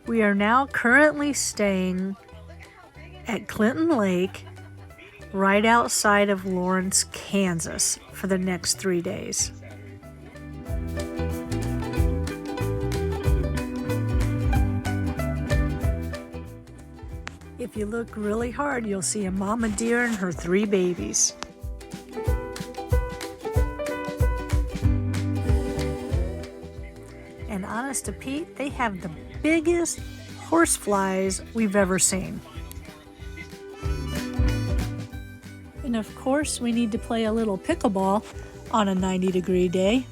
We are now currently staying at Clinton Lake, right outside of Lawrence, Kansas, for the next 3 days. If you look really hard, you'll see a mama deer and her 3 babies. And honest to Pete, they have the biggest horseflies we've ever seen. And of course, we need to play a little pickleball on a 90-degree day.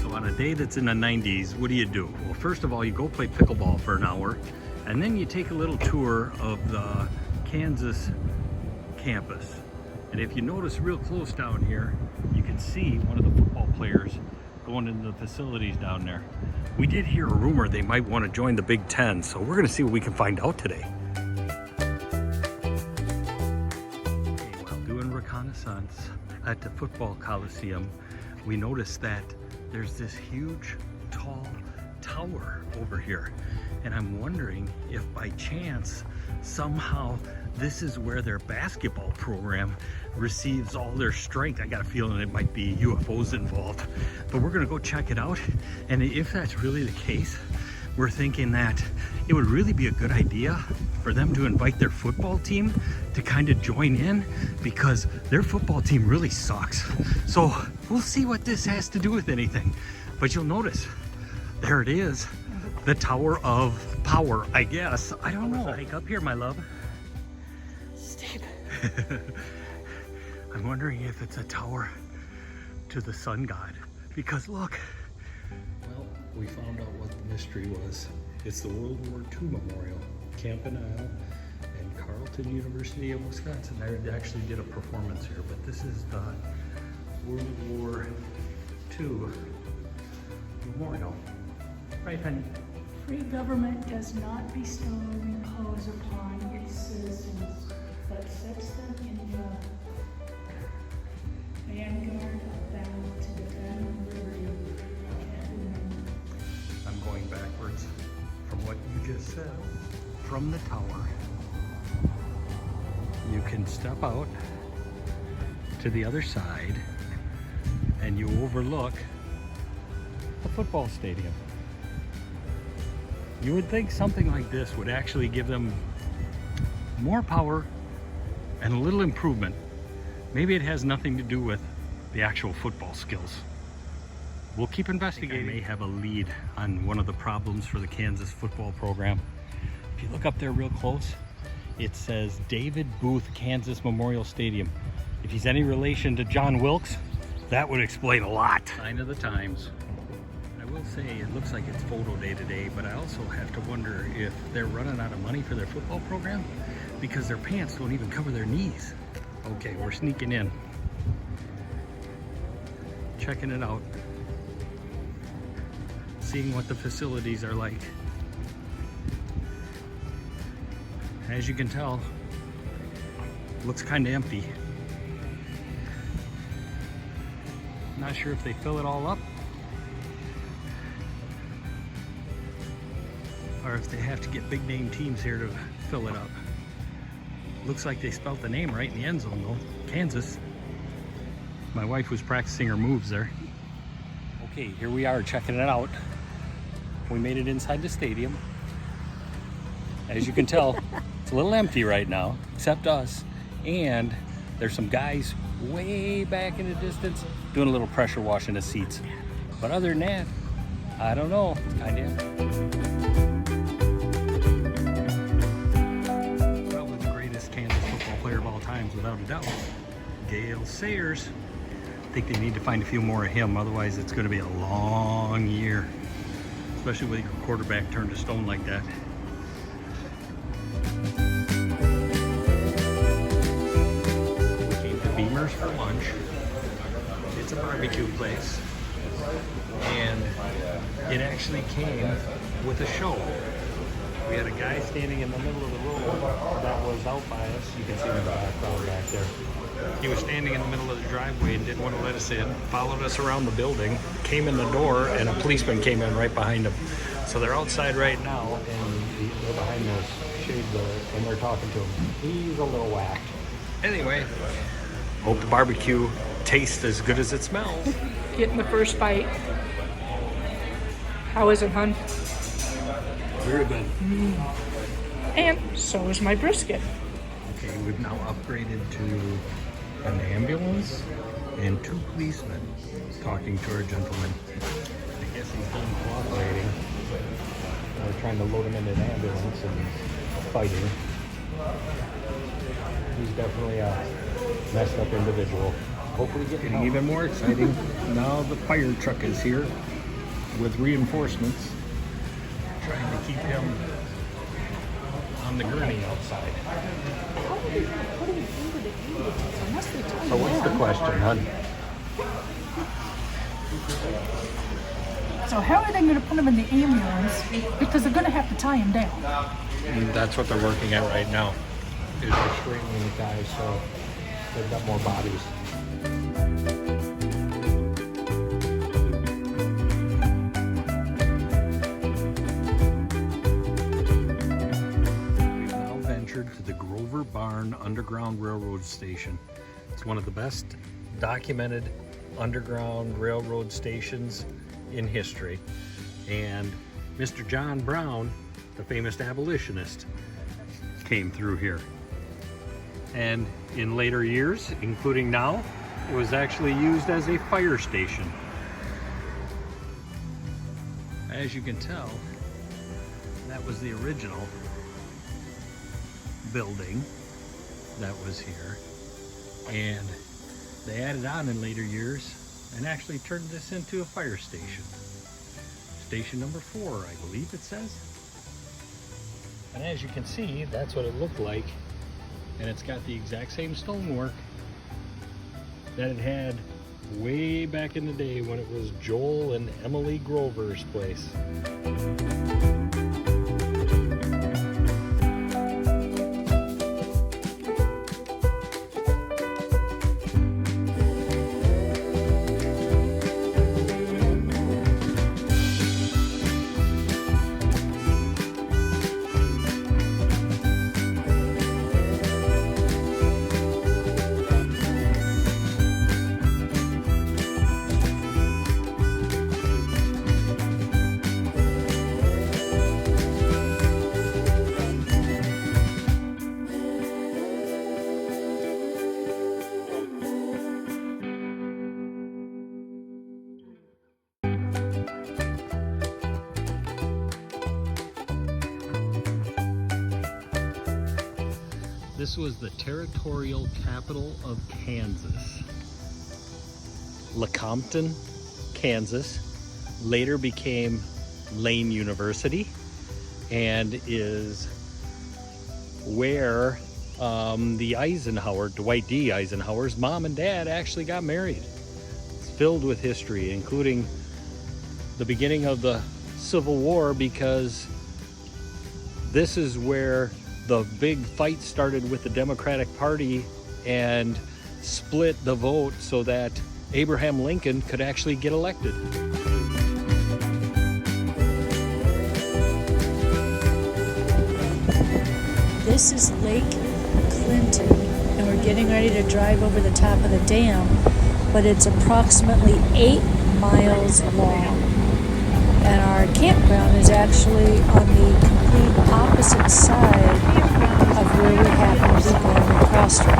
So on a day that's in the 90s, what do? Well, first of all, you go play pickleball for an hour, and then you take a little tour of the Kansas campus. And if you notice real close down here, you can see one of the football players going into the facilities down there. We did hear a rumor they might want to join the Big Ten, so we're going to see what we can find out today. Okay, while doing reconnaissance at the football coliseum, we noticed that there's this huge, tall tower over here. And I'm wondering if by chance, somehow, this is where their basketball program receives all their strength. I got a feeling it might be UFOs involved, but we're gonna go check it out. And if that's really the case, we're thinking that it would really be a good idea for them to invite their football team to kind of join in, because their football team really sucks. So we'll see what this has to do with anything. But you'll notice, there it is, the Tower of Power, I guess. I don't know. Hike up here, my love. Steep. I'm wondering if it's a tower to the sun god, because look. Well, we found out what the mystery was. It's the World War II Memorial, Camden Isle, and Carleton University of Wisconsin. They actually did a performance here, but this is the World War II Memorial. Right, honey? Free government does not bestow repose upon its citizens, but sets them in the vanguard of battle to defend liberty and humanity. I'm going backwards from what you just said. From the tower, you can step out to the other side and you overlook the football stadium. You would think something like this would actually give them more power and a little improvement. Maybe it has nothing to do with the actual football skills. We'll keep investigating. I may have a lead on one of the problems for the Kansas football program. If you look up there real close, it says David Booth Kansas Memorial Stadium. If he's any relation to John Wilkes, that would explain a lot. Sign of the times. I will say it looks like it's photo day today, but I also have to wonder if they're running out of money for their football program, because their pants don't even cover their knees. Okay, we're sneaking in. Checking it out. Seeing what the facilities are like. As you can tell, looks kind of empty. Not sure if they fill it all up or if they have to get big name teams here to fill it up. Looks like they spelled the name right in the end zone though, Kansas. My wife was practicing her moves there. Okay, here we are checking it out. We made it inside the stadium. As you can tell, it's a little empty right now, except us. And there's some guys way back in the distance doing a little pressure washing the seats. But other than that, I don't know, it's kind of empty. Well, the greatest Kansas football player of all times, without a doubt, Gale Sayers. I think they need to find a few more of him, otherwise it's going to be a long year, especially with your quarterback turned to stone like that. We came to Beamer's for lunch. It's a barbecue place, and it actually came with a show. We had a guy standing in the middle of the road that was out by us. You can see him in the background back there. He was standing in the middle of the driveway and didn't want to let us in. Followed us around the building, came in the door, and a policeman came in right behind him. So they're outside right now, and they're behind those shades there, and they're talking to him. He's a little whacked. Anyway, hope the barbecue tastes as good as it smells. Getting the first bite. How is it, hun? Very good. And so is my brisket. Okay, we've now upgraded to an ambulance and 2 policemen talking to our gentleman. I guess he's being cooperating. We're trying to load him into an ambulance and he's fighting. He's definitely a messed up individual. Hopefully getting even more exciting. Now the fire truck is here with reinforcements, trying to keep him on the gurney outside. So what's the question, hon? So how are they going to put him in the ambulance? Because they're going to have to tie him down. And that's what they're working at right now, is restraining the guys so they've got more bodies. We've now ventured to the Grover Barn Underground Railroad Station. It's one of the best documented underground railroad stations in history. And Mr. John Brown, the famous abolitionist, came through here. And in later years, including now, it was actually used as a fire station. As you can tell, that was the original building that was here. And they added on in later years and actually turned this into a fire station. Station number 4, I believe it says. And as you can see, that's what it looked like. And it's got the exact same stonework that it had way back in the day when it was Joel and Emily Grover's place. This was the territorial capital of Kansas. Lecompton, Kansas, later became Lane University and is where the Eisenhower, Dwight D. Eisenhower's mom and dad actually got married. It's filled with history, including the beginning of the Civil War, because this is where the big fight started with the Democratic Party and split the vote so that Abraham Lincoln could actually get elected. This is Lake Clinton, and we're getting ready to drive over the top of the dam, but it's approximately 8 miles long. And our campground is actually on the complete opposite side of where we happen to be going across from.